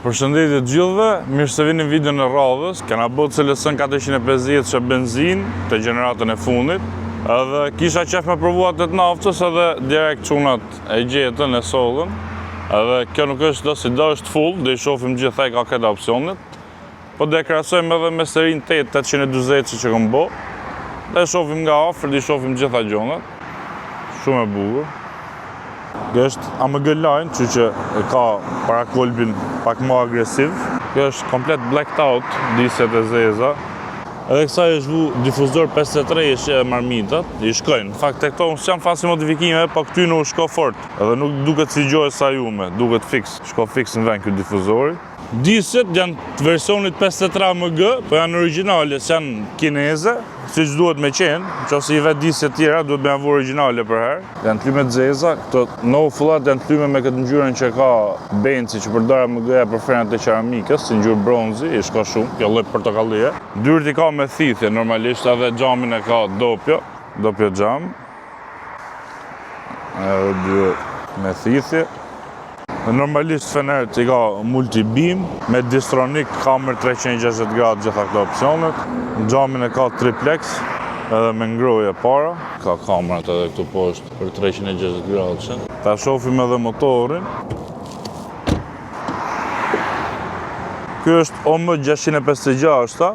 Përshëndetje të gjithëve, mirë se vini në videon e radhës. Kena bërë CLS 450 që benzin të gjeneratën e fundit. Edhe kisha qef me provuat të naftës edhe direkt qunat e gjetën e sollën. Edhe kjo nuk është do si do është full, dhe i shofim gjithaj ka këta opcionit. Po dhe krasojmë edhe me serin 820 që këm bo. Dhe shofim nga afër, dhe i shofim gjitha gjonat. Shumë e bukur. Kjo është AMG line, që ka para kolbin pak më agresiv. Kjo është komplet blacked out, diset e zeza. Edhe kësaj është vu difuzor 53 ishte e marmitat, i shkojnë. Në fakt e këto unë s'jam fasi modifikime, po këty nuk shko fort. Edhe nuk duket si gjojë sa jume, duket fix, shko fix në vend kjo difuzori. Diset janë të versionit 53 AMG, po janë originale, s'janë kineze, si që duhet me qenë, që ose i vetë diset tjera, duhet me janë originale për herë. Janë t'lyme të zeza, këto no fullat janë t'lyme me këtë ngjyrën që ka benci që përdara AMG-ja për frenat e qeramikës, si ngjyrë bronzi, i shka shumë, kjo lloj portokallie. Dyrt i ka me thithje, normalisht edhe xhamin e ka dopjo xham. Edhe dy me thithje. Normalisht fenerët i ka multi-beam, me Distronic, kamer 360 gradë gjitha këto opcionet. Xhamin e ka triplex, edhe me ngroje para. Ka kamerat edhe këtu poshtë për 360 gradë. Ta shofim edhe motorin. Ky është OM 656,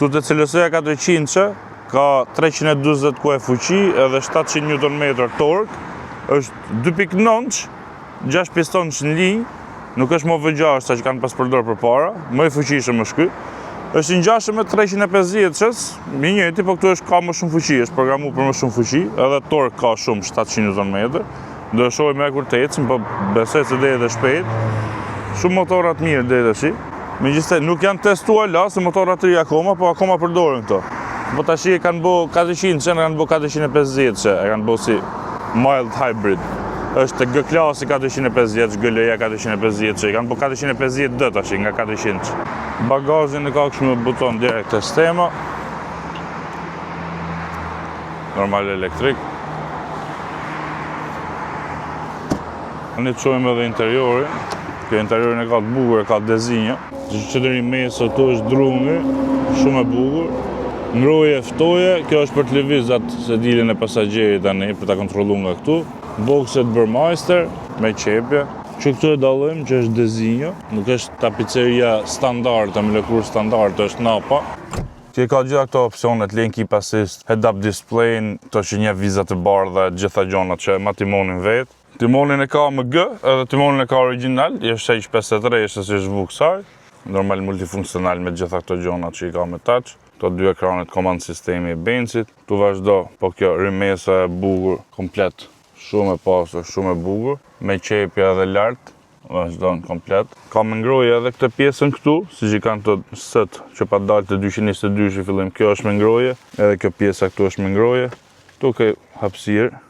tu të CLS 400, ka 320 kuaj fuqi edhe 700 Nm tork. Është 2.9, 6 pistonç në linjë, nuk është më V6 sa që kanë pas përdor për para, më i fuqishëm është ky. Është i ngjashëm me 350-s, me njëjti, po këtu është ka më shumë fuqi, është programuar për më shumë fuqi, edhe tork ka shumë 700 Nm. Do e shohim me kur të ecim, po besoj se deri dhe shpejt. Shumë motora të mirë deri tash. Megjithëse nuk janë testuar se motora të ri akoma, po akoma përdoren këto. Po tash e kanë bë 400, kanë bë 450, e kanë bë si mild hybrid. Është të G-klasi 450, GLE 450, që i kanë po 450D tash nga 400. Bagazhin e ka kështu me buton direkt e sistema. Normal elektrik. Ne çojmë edhe interiorin. Kjo interiorin e ka të bukur, e ka dezinja. Që deri mes këtu është drungi, shumë e bukur. Ngroje ftoje, kjo është për të lëvizat se dilin e pasagjerit tani për ta kontrolluar nga këtu. Bokset Burmeister me qepje. Që këtu e dallojmë që është dezinjo, nuk është tapiceria standarde, me lëkurë standarde, është napa. Që ka gjitha këto opsionet, lane keep assist, head-up display, to që një vizat e bardha, gjitha gjonat që ma timonin vetë. Timonin e ka AMG, edhe timonin e ka original, është 653, është si është vuksar. Normal multifunksional me gjitha këto gjonat që i ka me touch. Këto dy ekranet command sistemi i bencit. Tu vazhdo, po kjo rrimesa e bukur, komplet. Shumë e pasur, shumë e bukur, me qepja edhe lartë, vazhdon komplet. Ka me ngroje edhe këtë pjesën këtu, si që kanë të sët që pa dalë të 222 që fillim, kjo është me ngroje, edhe kjo pjesa këtu është me ngroje. Tu ka hapësirë,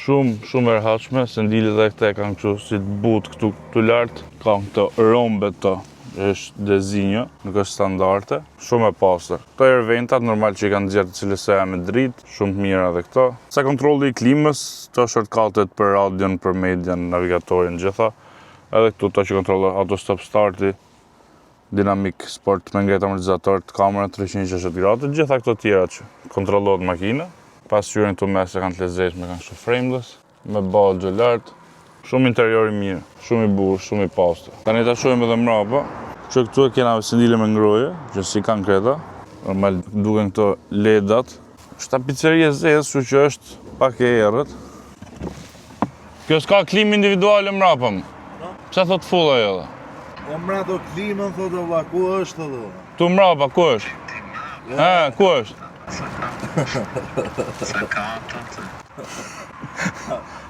shumë erhatshme, se ndili dhe këte kanë këtu si të butë këtu lartë, kanë këto rombet të. Është dezinjo, nuk është standarde, shumë e pasur. Këto airventat normal që i kanë nxjerrë CLS-ja me dritë, shumë të mira edhe këto. Sa kontrolli i klimës, këto shortcutet për radion, për median, navigatorin gjitha. Edhe këtu to që kontrollon auto stop starti, dynamic sport me ngret amortizator, kamera 360 gradë, gjitha këto tjera që kontrollohet makina. Pasqyrën këtu mes e kanë të lezetshme, kanë kështu frameless, me balxhe lart. Shumë interiori mirë, shumë i bukur, shumë i pasur. Tani ta shohim edhe mbrapa. Që këtu e kena sendile me ngroje, që si kanë kreta. Normal duken këto ledat. Është tapicerie zezë, kështu që është pak e errët. Kjo s'ka klim individuale mbrapa. Pse thot full ajo? O mbrapa do klimën thotë valla, ku është atë? Tu mbrapa ku është? Ku është?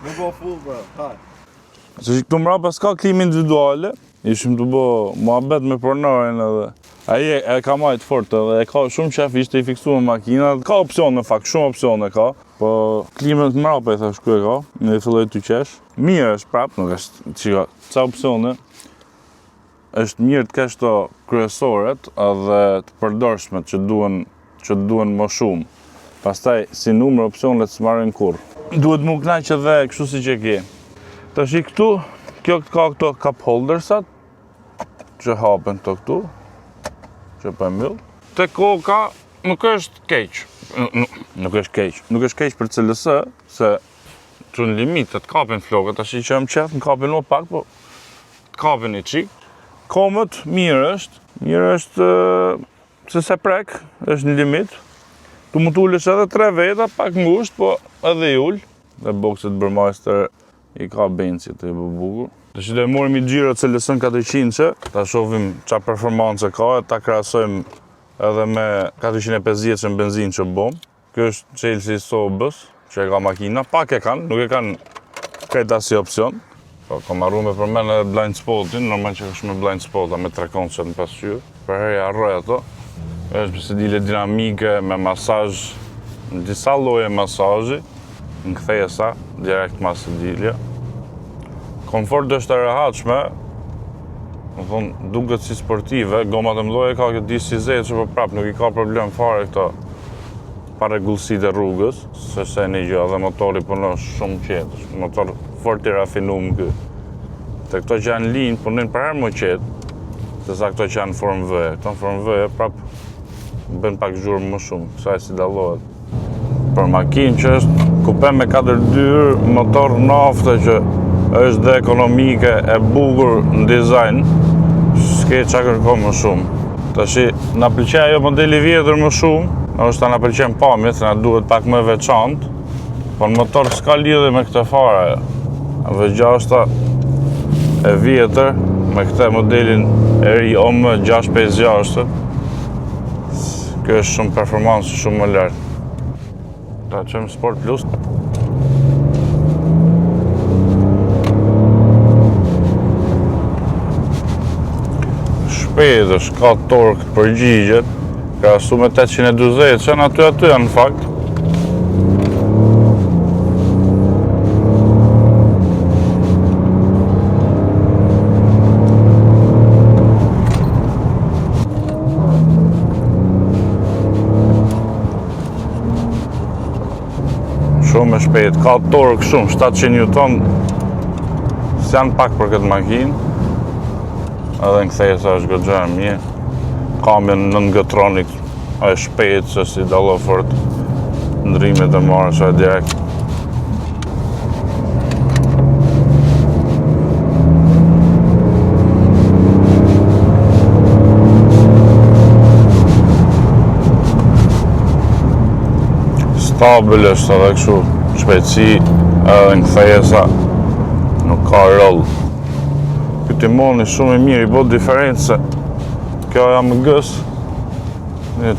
Nuk o full bro, haj. Se që këtu mbrapa s'ka klim individuale, ishim të bo muhabet me pronarin edhe. Aji e ka majtë fort edhe e ka shumë qef, ishte i fiksuar makina. Ka opcion në fakt, shumë opcione ka. Po klimën të mbrapa i thash ku e ka, në i filloj të qesh. Mirë është prap, nuk është qika. Ca opcione, është mirë të kesh të kryesoret edhe të përdorshmet që duhen më shumë. Pastaj, si numër opcionet s'marrin kurrë. Duhet mu knaq edhe kështu si që ke. Tash i këtu, kjo ka këto cup holdersat, që hapen të këtu, që për mbyll. Te koka nuk është keq. Nuk është keq. Nuk është keq për CLS, se që në limit të kapin flokët, tash që jam qef, në kapin më pak, po të kapin i qik. Komët mirë është se se prek, është në limit. Tu më t'ullësh edhe 3 veta, pak ngusht, po edhe i ullë. Dhe boksit Burmeister i ka bencit të i bukur. Dhe që do morim i gjiro CLS-ën 400, ta shofim qa performancë ka, e ta krasojmë edhe me 450 që në benzin që bom. Kjo është Chelsea Sobës, që e ka makina, pak e kanë, nuk e kanë krejta si opcion. Po, kom arru me përmen edhe blind spotin, normal që është me blind spota, me 3 kontë që në pasqyrë. Për herë arroj ato. është sedile dinamike me masazh, në disa lloje masazhi, në kthesa, direkt mas sedilja. Komfort është e rehatshme, më thonë, duket si sportive, gomat e mdoje ka këtë DC Z që për prap nuk i ka problem fare këto paregullësit e rrugës, se një gjë dhe motori punon shumë qetë, motor fort i rafinuar ky. Te këto që janë linjë punin për herë më qetë, se sa këto që janë formë V. Këto në formë V prap bën pak zhurmë më shumë, kësaj si dallohet. Për makinë që është kupe me 4 dyrë, motor nafte që është dhe ekonomike e bukur në dizajn, s'ke qa kërko më shumë. Tashi, na pëlqen ajo modeli vjetër më shumë, është ta na pëlqen pamjet, se na duhet pak më veçantë, po në motor s'ka lidhje me këtë fare. V6 e vjetër, me këtë modelin e ri OM 656, kjo është shumë performansë, shumë më lartë. Ta qëmë Sport Plus. Shpejt është, ka tork përgjigjet, krahasu me 840, që në aty janë në fakt. Shumë e shpejt, ka tork shumë, 700 Newton, s'janë pak për këtë makinë, edhe në kthesa është goxha e mirë, kambion nën-Getronic, është shpejt, që si dallo fort, ndrimet e marrë që e direkt. Stabil është edhe kështu, shpejtësi edhe në kthesa, nuk ka roll. Ky timoni shumë i mirë, i bot diferencë, kjo AMG-s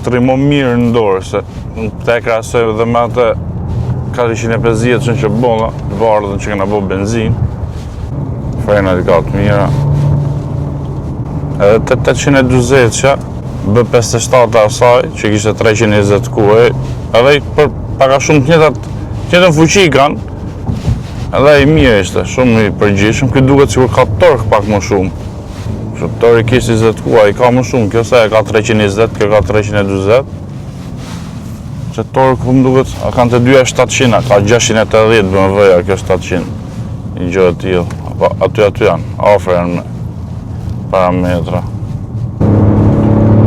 trimon mirë në dorë, se te krahasoj edhe me atë 450 që bona, të bardhën që kena bo benzin, frenat i ka të mira. Edhe 840 që, B57 asaj, që kishte 320 kuaj, edhe për paka shumë të njëtën fuqi kanë, edhe i mirë ishte, shumë i përgjithshëm, këtë duket sikur ka tork pak më shumë. Që torri kishte 20 kuaj, i ka më shumë, kjo se e ka 320, kjo ka 320. Që torku më duket, a kanë të dyja 700, ka 680 BMW-ja, kjo 700. Një gjë e tillë, aty janë, afër janë me parametra.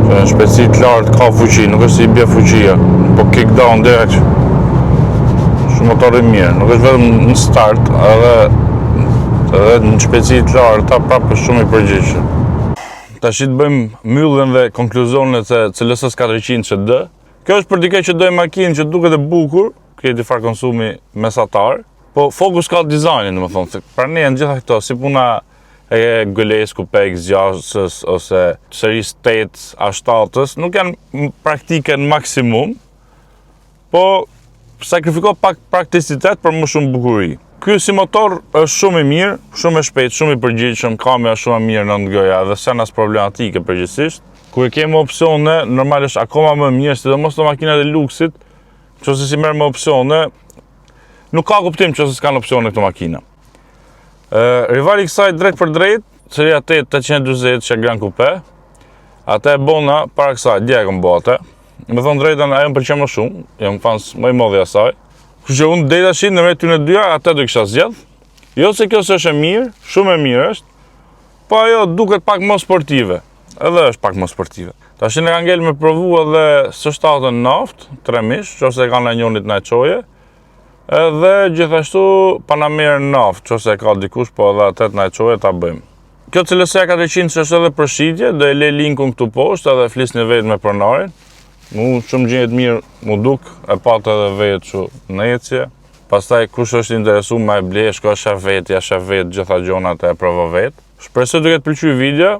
Që në shpejtësi të lartë ka fuqi, nuk është si i bje fuqia, po kick down direkt. Shumë motor i mirë, nuk është vetëm në start, edhe në shpejtësi të larta prapë është shumë i përgjithshëm. Tash të bëjmë mbylljen dhe konkluzionet e CLS 400 D. Kjo është për dikë që dojë makinë që duket e bukur, kreti far konsumi mesatar, po fokus ka dizajnin, domethënë, se për ne janë gjitha këto, si puna e Gëles Coupe X6-s ose seris 8 A7-s, nuk janë praktike në maksimum, po sakrifiko pak prakticitet për më shumë bukuri. Ky si motor është shumë i mirë, shumë i shpejt, shumë i përgjithshëm, kamera shumë e mirë në ndgoja dhe s'janë as problematike përgjithsisht. Kur e kemi opsione, normal është akoma më mirë, sidomos të makinat e luksit, nëse si merr me opsione, nuk ka kuptim nëse s'kan opsione këto makina. Rivali i kësaj drejt për drejt, seria 8 840 që Gran Coupe, ata e bona para kësaj, djegën bote. Me thonë drejtën, ajo më pëlqen më shumë, jam fans më i madh i asaj. Kështu që unë deri tash në mes të dyja, atë do kisha zgjedh. Jo se kjo s'është e mirë, shumë e mirë është, po ajo duket pak më sportive. Edhe është pak më sportive. Tash në ka ngel me provu edhe së shtatën naft, 3 mish, qose ka në njonit në qoje, edhe gjithashtu Panamera naft, qose ka dikush, po edhe atet në qoje ta bëjmë. Kjo CLS 400 që është edhe për shitje, do e le linkun këtu poshtë edhe flisni vetë me pronarin. Mu shumë gjenjet mirë mu duk, e patë edhe vetë që në ecje. Pastaj kush është interesu me e ble, shko shef vetë, gjitha gjonat e provo vetë. Shpresoj të ketë pëlqyer video.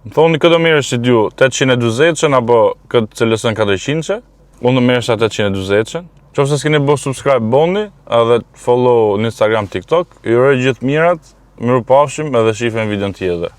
Më thoni këtë mirë si ju 820 apo këtë CLS 400, unë mirë sa 820. Qofse s'keni bë subscribe boni, edhe follow në Instagram, TikTok. Ju uroj gjithë mirat, mirupafshim edhe shifem videon tjetër.